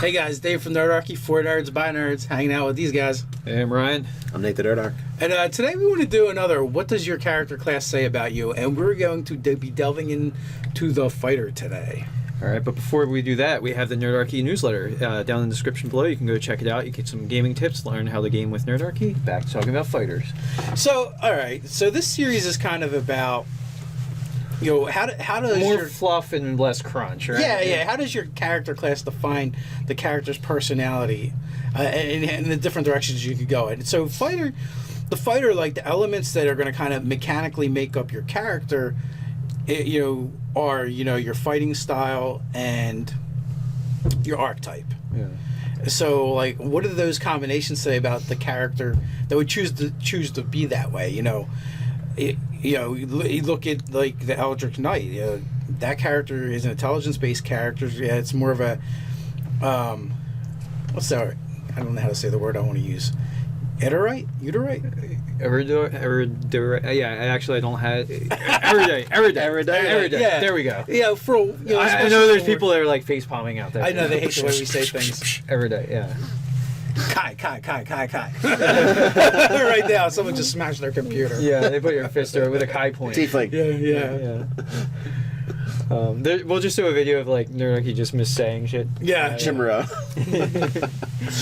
Hey guys, Dave from Nerdarchy, for nerds, by nerds, hanging out with these guys. Hey, I'm Ryan. I'm Nate the Nerdarch. And today we want to do another What Does Your Character Class Say About You? And we're going to be delving into the fighter today. All right, but before we do that, we have the Nerdarchy newsletter down in the description below. You can go check it out. You get some gaming tips, learn how to game with Nerdarchy. Back to talking about fighters. So, all right. So this series is kind of about, you know, how does more your fluff and less crunch, right? Yeah. How does your character class define the character's personality and the different directions you could go in? So the fighter, like the elements that are going to kind of mechanically make up your character, are your fighting style and your archetype. Yeah. So, like, what do those combinations say about the character that would choose to be that way? You look at like the Eldritch Knight. That character is an intelligence-based character. Yeah, it's more of a what's that? I don't know how to say the word I want to use. Uterite? Yeah, I don't have erudite. Yeah. There we go. Yeah, I know there's people that are like face palming out there. I know they hate the way we say things. Erudite, yeah. Kai. Right now, someone just smashed their computer. Yeah, they put your fist through it with a Kai point. Tiefling. Yeah. We'll just do a video of like Nerdarchy just missaying shit. Yeah. Chimera.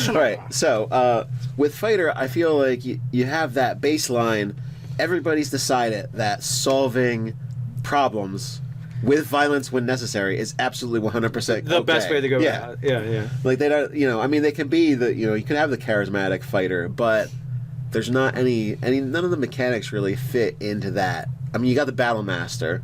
All right, so with fighter, I feel like you have that baseline. Everybody's decided that solving problems with violence when necessary is absolutely 100% the best way to go. Yeah. Yeah. Like they don't, they can be you can have the charismatic fighter, but there's not any none of the mechanics really fit into that. I mean, you got the battle master.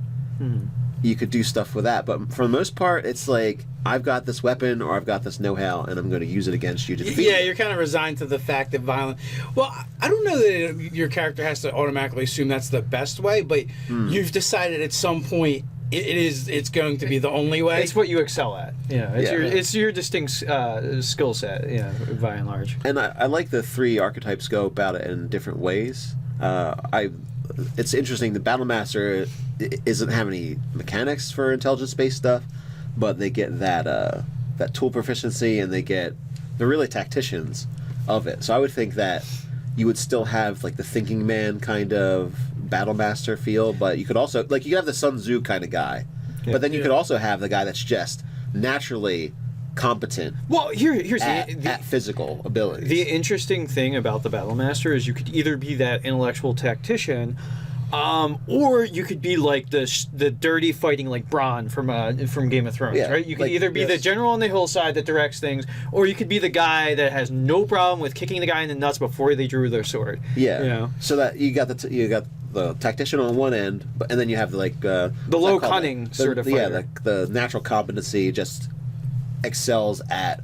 You could do stuff with that, but for the most part, it's like I've got this weapon or I've got this know-how, and I'm going to use it against you to defeat you're kind of resigned to the fact that violence. Well, I don't know that your character has to automatically assume that's the best way, but you've decided at some point it's going to be the only way. It's what you excel at. It's your distinct skill set. By and large. And I like the three archetypes go about it in different ways. It's interesting. The battle master isn't have any mechanics for intelligence-based stuff, but they get that tool proficiency, and they're really tacticians of it. So I would think that you would still have like the thinking man kind of battle master feel, but you could also you could have the Sun Tzu kind of guy, but then you could also have the guy that's just naturally competent. Well, here's at physical abilities. The interesting thing about the battle master is you could either be that intellectual tactician, or you could be like the dirty fighting like Bronn from Game of Thrones, right? You could either be the general on the hillside that directs things, or you could be the guy that has no problem with kicking the guy in the nuts before they drew their sword. Yeah, so that you got the tactician on one end, and then you have the low cunning sort of fighter. Yeah, the natural competency just excels at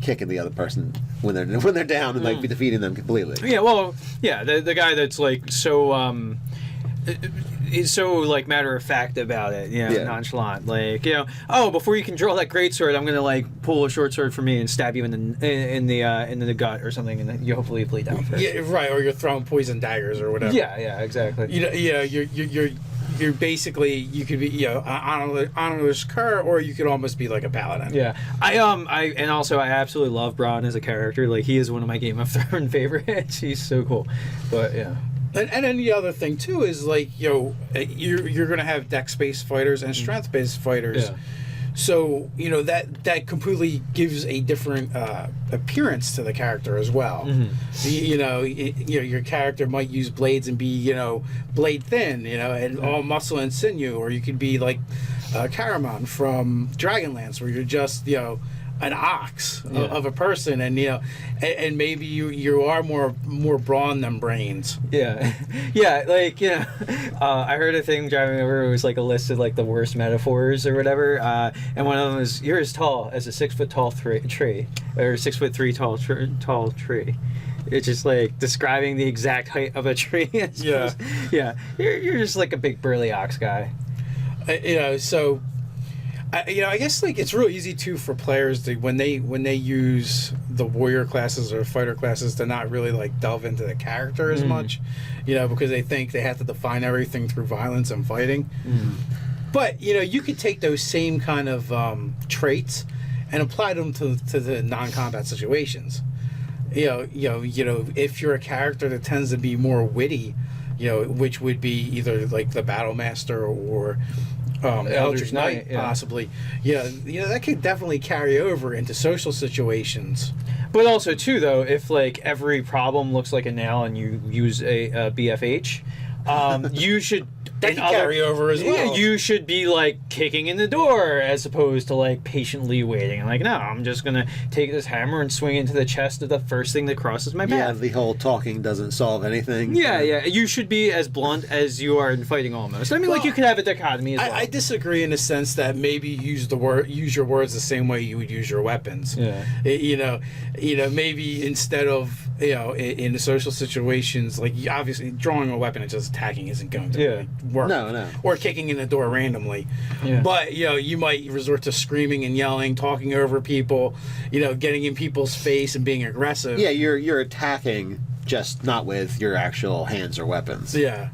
kicking the other person when they're down and be defeating them completely. Yeah, well, the guy that's like so is so like matter of fact about it, nonchalant. Before you can draw that great sword, I'm gonna pull a short sword for me and stab you in the gut or something, and then you hopefully bleed out first. Yeah, right. Or you're throwing poison daggers or whatever. Yeah, exactly. You're basically, you could be honorless cur, or you could almost be like a paladin. Yeah, I absolutely love Bronn as a character. Like, he is one of my Game of Thrones favorites. He's so cool. But yeah. And then the other thing too is you're gonna have dex-based fighters and strength-based fighters. Yeah. So that completely gives a different appearance to the character as well. Your character might use blades and be blade thin, and all muscle and sinew, or you could be like Caramon from Dragonlance, where you're just an ox of a person, and and maybe you are more brawn than brains. I heard a thing driving over. It was like a list of like the worst metaphors or whatever, and one of them was, you're as tall as a 6 foot tall tree, or 6'3" tall tree. It's just like describing the exact height of a tree. You're just like a big burly ox guy. So I guess it's real easy too for players to when they use the warrior classes or fighter classes to not really delve into the character as much, because they think they have to define everything through violence and fighting. But you could take those same kind of traits and apply them to the non-combat situations. If you're a character that tends to be more witty, which would be either like the Battle Master or Eldritch Knight, possibly. That could definitely carry over into social situations. But also, too, though, if like every problem looks like a nail and you use a BFH, you should. That can carry over as well. Yeah, you should be like kicking in the door as opposed to like patiently waiting. I'm like, no, I'm just gonna take this hammer and swing into the chest of the first thing that crosses my path. Yeah, the whole talking doesn't solve anything. Yeah. You should be as blunt as you are in fighting almost. I mean, like you could have a dichotomy as well. I disagree in the sense that maybe use your words the same way you would use your weapons. Yeah. Maybe instead of in the social situations, like obviously drawing a weapon and just attacking isn't going to work. No. Or kicking in the door randomly. Yeah. But you might resort to screaming and yelling, talking over people, getting in people's face and being aggressive. Yeah, you're attacking, just not with your actual hands or weapons. Yeah.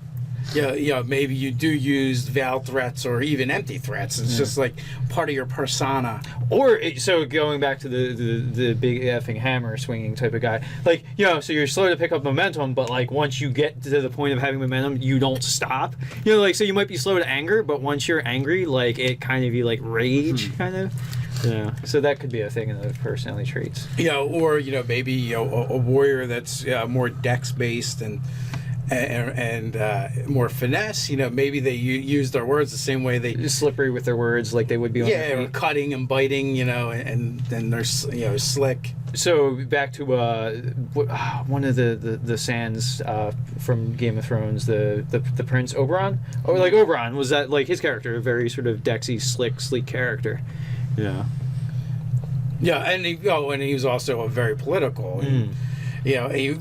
Maybe you do use veiled threats or even empty threats. It's just like part of your persona. Or so going back to the big effing hammer swinging type of guy, like so you're slow to pick up momentum, but like once you get to the point of having momentum, you don't stop. So you might be slow to anger, but once you're angry, like it kind of be like rage, kind of. Yeah, so that could be a thing in the personality traits. Or maybe a warrior that's more dex based and more finesse. Maybe they use their words the same way they slippery with their words, like they would be. Or cutting and biting. And then they're slick. So back to one of the Sands from Game of Thrones, the Prince Oberyn. Or like Oberyn, was that like his character, a very sort of dexy, slick, sleek character. Yeah. Yeah, and he was also very political. And, he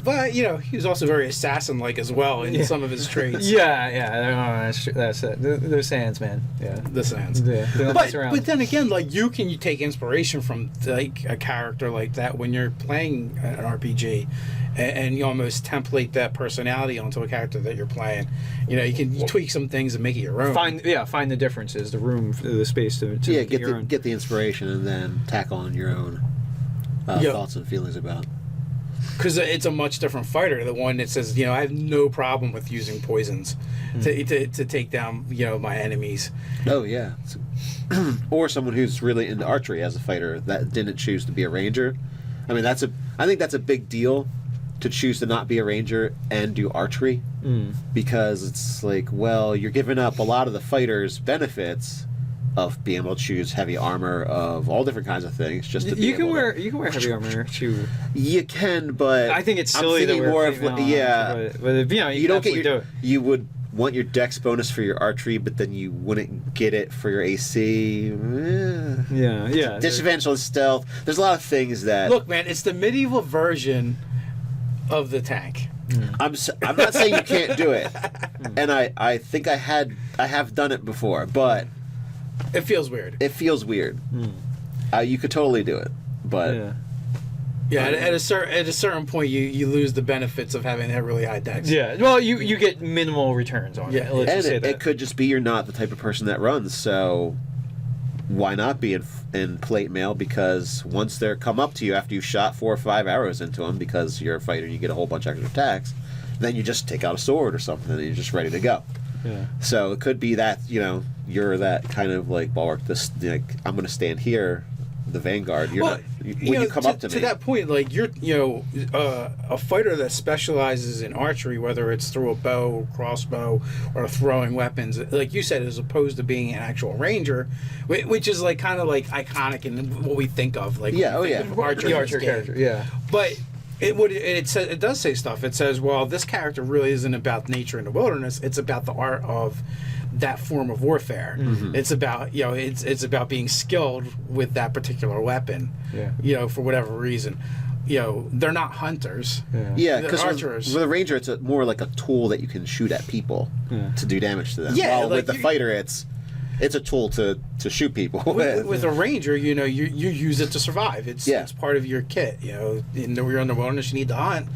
was also very assassin-like as well in some of his traits. That's it. They're Sands, man. Yeah, the Sands. Yeah, they don't mess around. But then again, like you take inspiration from like a character like that when you're playing an RPG, and you almost template that personality onto a character that you're playing. You can tweak some things and make it your own. Find the differences, the room, the space to get the inspiration and then tack on your own thoughts and feelings about. Because it's a much different fighter. The one that says, I have no problem with using poisons to take down, my enemies. Oh, yeah. Or someone who's really into archery as a fighter that didn't choose to be a ranger. I mean, I think that's a big deal to choose to not be a ranger and do archery. Because it's like, well, you're giving up a lot of the fighter's benefits of being able to choose heavy armor of all different kinds of things just to be you can wear heavy armor too. You can, but I think it's silly to wear more of but you don't get you would want your dex bonus for your archery, but then you wouldn't get it for your AC. Disadvantage on stealth. There's a lot of things that look, man. It's the medieval version of the tank. I'm not saying you can't do it, and I think I have done it before, but. It feels weird. You could totally do it, but at a certain point, you lose the benefits of having that really high dex. Yeah, well, you get minimal returns on it. Let's just say that. It could just be you're not the type of person that runs, so why not be in plate mail? Because once they come up to you after you shot 4 or 5 arrows into them, because you're a fighter, and you get a whole bunch of extra attacks. Then you just take out a sword or something, and you're just ready to go. Yeah. So it could be that you're that kind of like bulwark. I'm going to stand here, the vanguard. You're not. When you come up to me, to that point, like you're a fighter that specializes in archery, whether it's through a bow, crossbow, or throwing weapons. Like you said, as opposed to being an actual ranger, which is like kind of like iconic in what we think of. Like the archer character. Yeah, but. It does say stuff. It says, well, this character really isn't about nature in the wilderness. It's about the art of that form of warfare. Mm-hmm. It's about it's about being skilled with that particular weapon. Yeah. For whatever reason. They're not hunters. Yeah, because with a ranger, it's more like a tool that you can shoot at people to do damage to them. Yeah, while with the fighter, it's a tool to shoot people with a ranger. You use it to survive. It's part of your kit. You're in the wilderness, you need to hunt.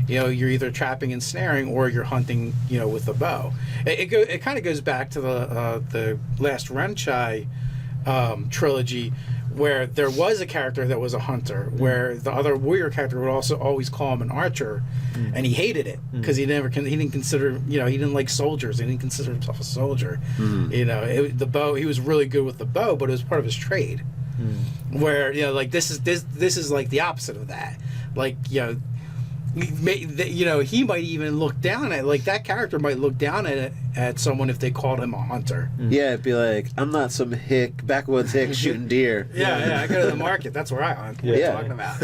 You're either trapping and snaring, or you're hunting. With a bow. It kind of goes back to the last Renchai trilogy, where there was a character that was a hunter, where the other warrior character would also always call him an archer, and he hated it because he didn't consider, he didn't like soldiers. He didn't consider himself a soldier. The bow, he was really good with the bow, but it was part of his trade. Where like this is like the opposite of that. Like he might even look down at, like, that character might look down at someone if they called him a hunter. Yeah, it'd be like, I'm not some backwoods hick shooting deer. Yeah, I go to the market. That's where I hunt. What are you talking about?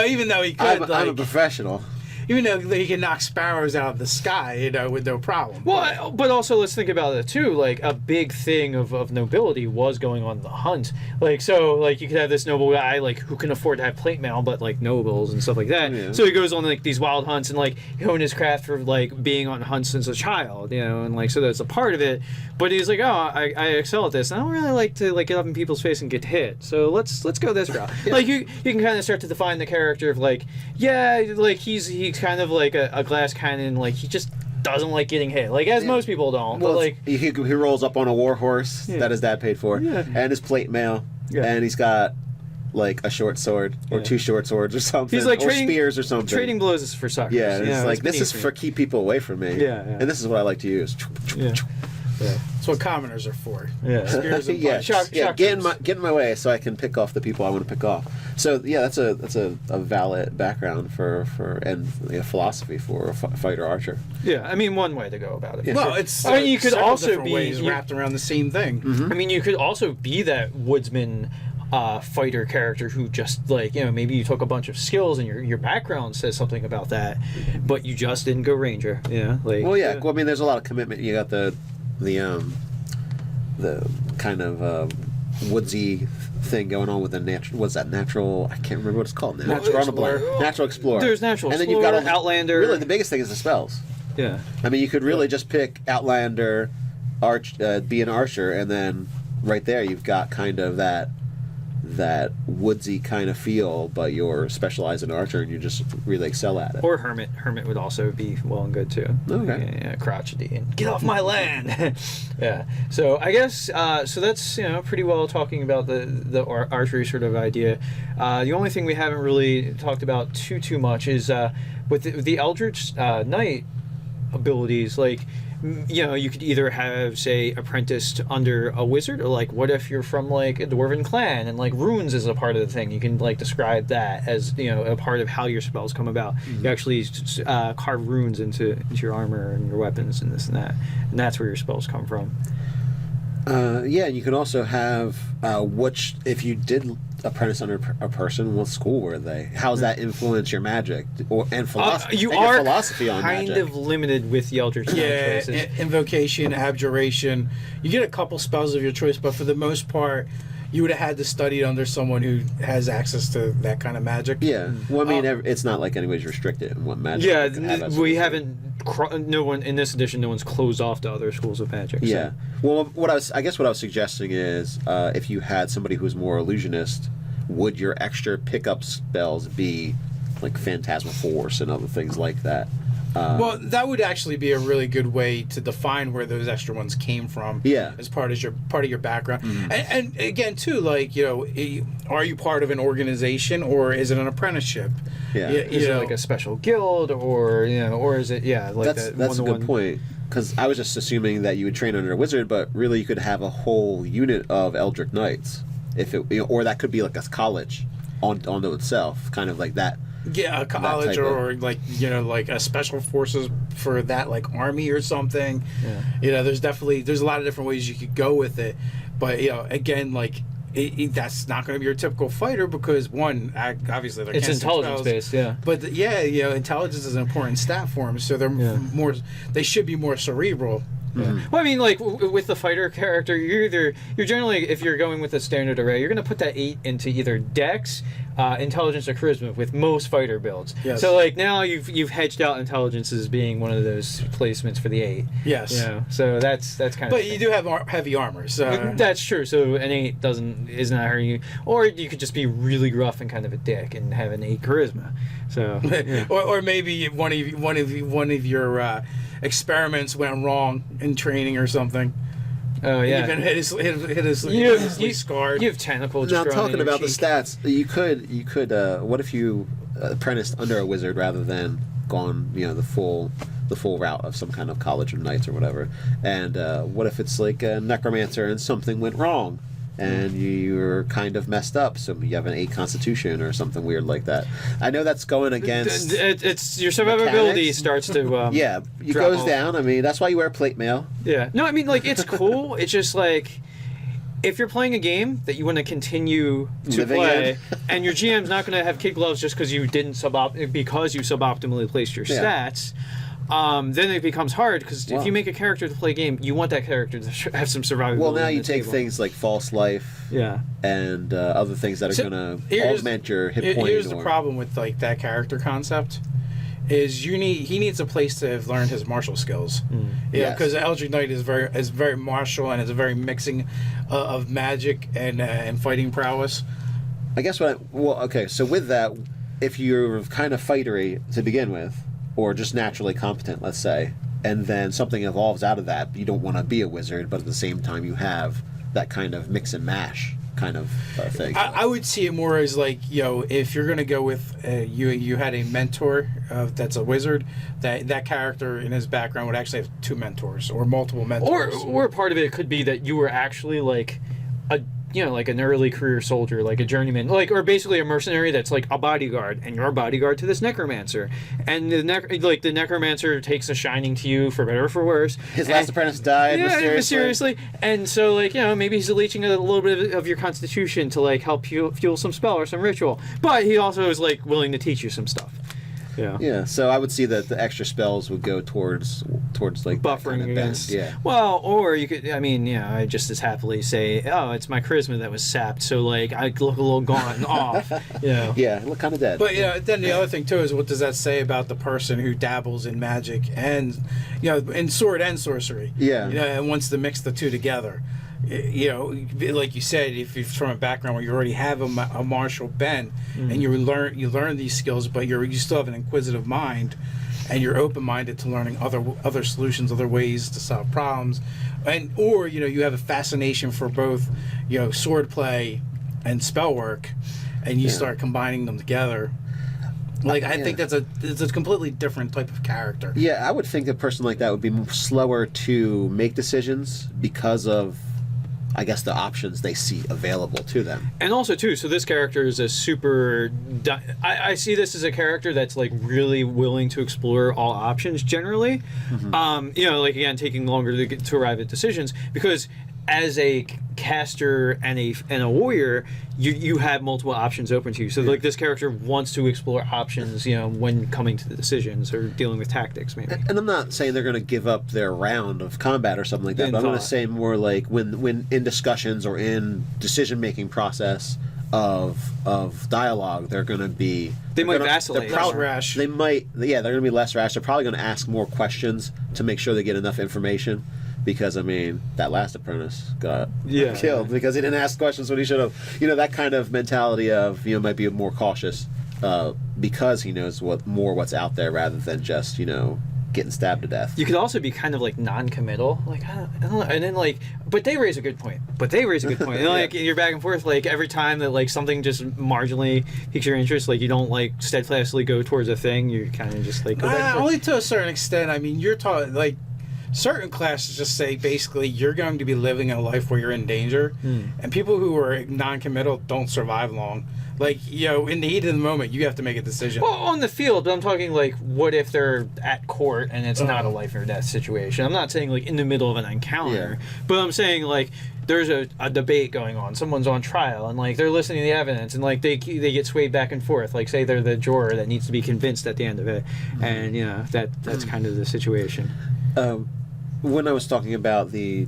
Even though he could, I'm a professional. Even though he can knock sparrows out of the sky, with no problem. Well, but also let's think about it too. Like, a big thing of nobility was going on the hunt. Like, so, like, you could have this noble guy, like, who can afford to have plate mail, but, like, nobles and stuff like that. Yeah. So he goes on, like, these wild hunts and, like, hone his craft for, like, being on hunts since a child, and, like, so that's a part of it. But he's like, oh, I excel at this. And I don't really like to, like, get up in people's face and get hit. So let's go this route. Like, you can kind of start to define the character of, like, like, he's kind of like a glass cannon, like, he just doesn't like getting hit, like, as most people don't. Well, but, like, he rolls up on a war horse that his dad paid for, and his plate mail, and he's got, like, a short sword or two short swords or something. He's like or spears or something. Trading blows is for suckers. Yeah, it's like, this is for keep people away from me. And this is what I like to use. That's what commoners are for. Spears and get in my way so I can pick off the people I want to pick off. So that's a valid background for and philosophy for a fighter archer. Yeah, I mean, one way to go about it. Yeah. Well, it's you could also be ways wrapped around the same thing. I mean, you could also be that woodsman fighter character who just, like, maybe you took a bunch of skills and your background says something about that, but you just didn't go ranger. Like, well, I mean, there's a lot of commitment. You got the kind of woodsy thing going on with the natural, I can't remember what it's called now. Natural explorer. There's natural and explorer, then you've got outlander. Really, the biggest thing is the spells. Yeah. I mean, you could really just pick outlander, be an archer, and then right there you've got kind of that woodsy kind of feel, but you're specialized in archer and you just really excel at it. Or hermit. Hermit would also be well and good too. Okay. Yeah, crotchety and get off my land. Yeah. So I guess so that's pretty well talking about the archery sort of idea. The only thing we haven't really talked about too much is with the Eldritch Knight abilities, like, you could either have, say, apprenticed under a wizard, or, like, what if you're from, like, a dwarven clan and, like, runes is a part of the thing. You can, like, describe that as, a part of how your spells come about. You actually carve runes into your armor and your weapons and this and that. And that's where your spells come from. And you can also have if you did apprentice under a person, what school were they? How does that influence your magic and philosophy? You and are your philosophy on kind magic? of limited with the Eldritch choices. Invocation, abjuration. You get a couple spells of your choice, but for the most part, you would have had to study under someone who has access to that kind of magic. Yeah. Well, I mean, it's not like anybody's restricted in what magic. Yeah, we haven't. No one in this edition. No one's closed off to other schools of magic. So. Yeah. Well, I guess what I was suggesting is, if you had somebody who's more illusionist, would your extra pickup spells be like Phantasmal Force and other things like that? Well, that would actually be a really good way to define where those extra ones came from. Yeah. As part of your background, and again too, like, are you part of an organization or is it an apprenticeship? Yeah. Is it like a special guild or is it like that's a good point, because I was just assuming that you would train under a wizard, but really you could have a whole unit of Eldritch Knights, or that could be like a college onto itself, kind of like that. Yeah, a college or like a special forces for that, like army or something. Yeah. There's a lot of different ways you could go with it, but again, like that's not going to be your typical fighter, because one, obviously they're it's intelligence based, but intelligence is an important stat for them, so they're they should be more cerebral. Yeah. Well, I mean, like, with the fighter character, you're generally, if you're going with a standard array, you're going to put that 8 into either Dex, Intelligence, or Charisma with most fighter builds. Yes. So, like, now you've hedged out Intelligence as being one of those placements for the 8. Yes. So that's kind of. But you do have heavy armor, so that's true. So an 8 is not hurting you, or you could just be really gruff and kind of a dick and have an 8 Charisma. So, or maybe one of your experiments went wrong in training or something. Oh yeah. You've been hideously scarred. You have tentacles. Now growing talking in your about the cheek. stats, you could. What if you apprenticed under a wizard rather than gone, the full route of some kind of college of knights or whatever? And what if it's like a necromancer and something went wrong? And you're kind of messed up, so you have an 8 constitution or something weird like that. I know that's going against. It's your survivability mechanics. starts to Yeah, it drop goes off. down. I mean, that's why you wear plate mail. Yeah. No, I mean, like, it's cool. It's just like, if you're playing a game that you want to continue to Living play, in. and your GM's not going to have kid gloves just because you didn't suboptimally placed your Yeah. stats. Then it becomes hard because if you make a character to play a game, you want that character to have some survivability. Well, now on you the take table. things like false life, Yeah. and other things that are So, going to here's- augment your hit point. Here's the problem with like that character concept. Is he needs a place to have learned his martial skills. Yeah, Yes. because Eldritch Knight is very martial and is a very mixing of magic and fighting prowess. I guess okay, so with that, if you're kind of fightery to begin with, or just naturally competent, let's say, and then something evolves out of that, you don't want to be a wizard, but at the same time you have that kind of mix and mash kind of thing. I would see it more as like, if you're gonna go with you had a mentor that's a wizard, that character in his background would actually have 2 mentors or multiple mentors. Or part of it could be that you were actually like like an early career soldier, like a journeyman, or basically a mercenary that's like a bodyguard, and you're a bodyguard to this necromancer, and the necromancer takes a shining to you for better or for worse. His last apprentice died mysteriously, and so maybe he's leeching a little bit of your constitution to like help you fuel some spell or some ritual, but he also is like willing to teach you some stuff. Yeah. Yeah, so I would see that the extra spells would go towards like that Buffering kind of against. bend. Yeah. Well, or you could, I just as happily say, oh, it's my charisma that was sapped, so like I look a little gaunt and off. Yeah, look kind of dead. But then the other thing too is, what does that say about the person who dabbles in magic and in sword and sorcery? Yeah. And wants to mix the two together. Like you said, if you're from a background where you already have a martial bent and you learn these skills, but you still have an inquisitive mind, and you're open-minded to learning other solutions, other ways to solve problems, or you have a fascination for both sword play and spell work, and you start combining them together. I think it's a completely different type of character. Yeah, I would think a person like that would be slower to make decisions because of, I guess, the options they see available to them. And also too, so this character is a super. I see this as a character that's like really willing to explore all options generally. Again, taking longer to arrive at decisions, because as a caster and a warrior, you have multiple options open to you. So like this character wants to explore options, when coming to the decisions or dealing with tactics, maybe. And I'm not saying they're going to give up their round of combat or something like that, but I'm going to say more like when in discussions or in decision-making process of dialogue, they're going to be... They might vacillate. Less rash. They're going to be less rash. They're probably going to ask more questions to make sure they get enough information. Because, that last apprentice got killed because he didn't ask questions when he should have. That kind of mentality of, might be more cautious because he knows what's out there rather than just, getting stabbed to death. You could also be kind of like non-committal, like I don't know, and then like, but they raise a good point. And like you're back and forth, like every time that like something just marginally piques your interest, like you don't like steadfastly go towards a thing. You kind of just like go back and forth. Only to a certain extent. I mean, you're taught like. Certain classes just say basically you're going to be living a life where you're in danger, and people who are non-committal don't survive long. Like, in the heat of the moment, you have to make a decision. Well, on the field, but I'm talking like, what if they're at court and it's not a life or death situation? I'm not saying like in the middle of an encounter, but I'm saying like there's a debate going on. Someone's on trial and like they're listening to the evidence and like they get swayed back and forth. Like say they're the juror that needs to be convinced at the end of it, and that's kind of the situation. When I was talking about the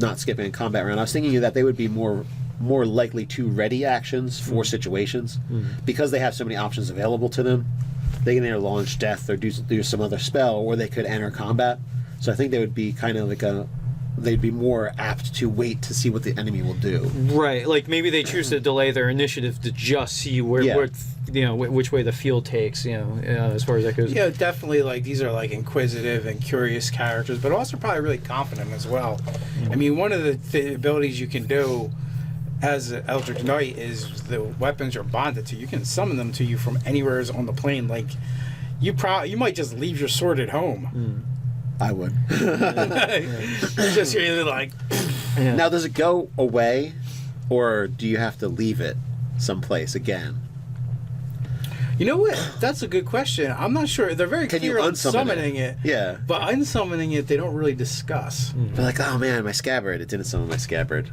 not skipping a combat round, I was thinking that they would be more likely to ready actions for situations because they have so many options available to them. They can either launch death or do some other spell, or they could enter combat. So I think they would be kind of like they'd be more apt to wait to see what the enemy will do. Right, like maybe they choose to delay their initiative to just see where which way the field takes, as far as that goes. Yeah, definitely. Like these are like inquisitive and curious characters, but also probably really confident as well. I mean, one of the abilities you can do as an Eldritch Knight is the weapons you're bonded to. You can summon them to you from anywhere on the plane. Like you might just leave your sword at home. I would. Just really like. Yeah. Now, does it go away, or do you have to leave it someplace again? You know what? That's a good question. I'm not sure. They're very Can clear you on unsummon summoning it. Yeah. But unsummoning it, they don't really discuss. They're like, oh man, my scabbard. It didn't summon my scabbard.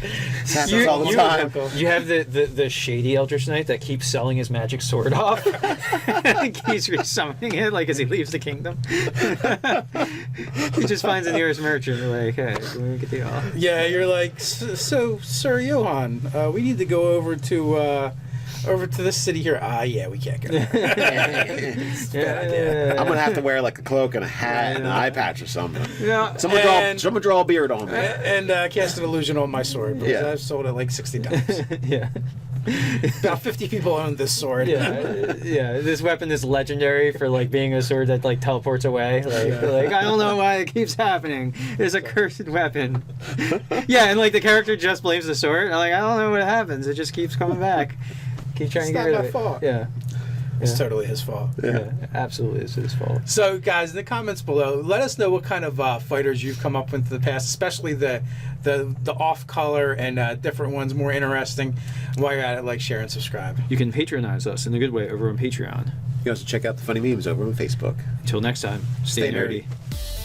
This happens You- all the you- time. You have the shady Eldritch Knight that keeps selling his magic sword off. He's resummoning it like as he leaves the kingdom. He just finds the nearest merchant. Like, hey, can we get the off? Yeah, you're like, so Sir Johan, we need to go over to this city here. Yeah, we can't go there. It's a bad idea. I'm gonna have to wear like a cloak and a hat and an eye patch or something. Yeah. Someone draw a beard on me. And cast an illusion on my sword because I've sold it like 60 times. Yeah. About 50 people own this sword. Yeah. This weapon is legendary for like being a sword that like teleports away. Like I don't know why it keeps happening. It's a cursed weapon. Yeah, and like the character just blames the sword. I'm like, I don't know what happens. It just keeps coming back. Keep trying It's to get not rid my of it. fault. Yeah. It's totally his fault. Yeah, absolutely, it's his fault. So, guys, in the comments below, let us know what kind of fighters you've come up with in the past, especially the off-color and different ones, more interesting. While you're at it, like, share, and subscribe. You can patronize us in a good way over on Patreon. You can also check out the funny memes over on Facebook. Until next time, stay Stay nerdy. nerdy.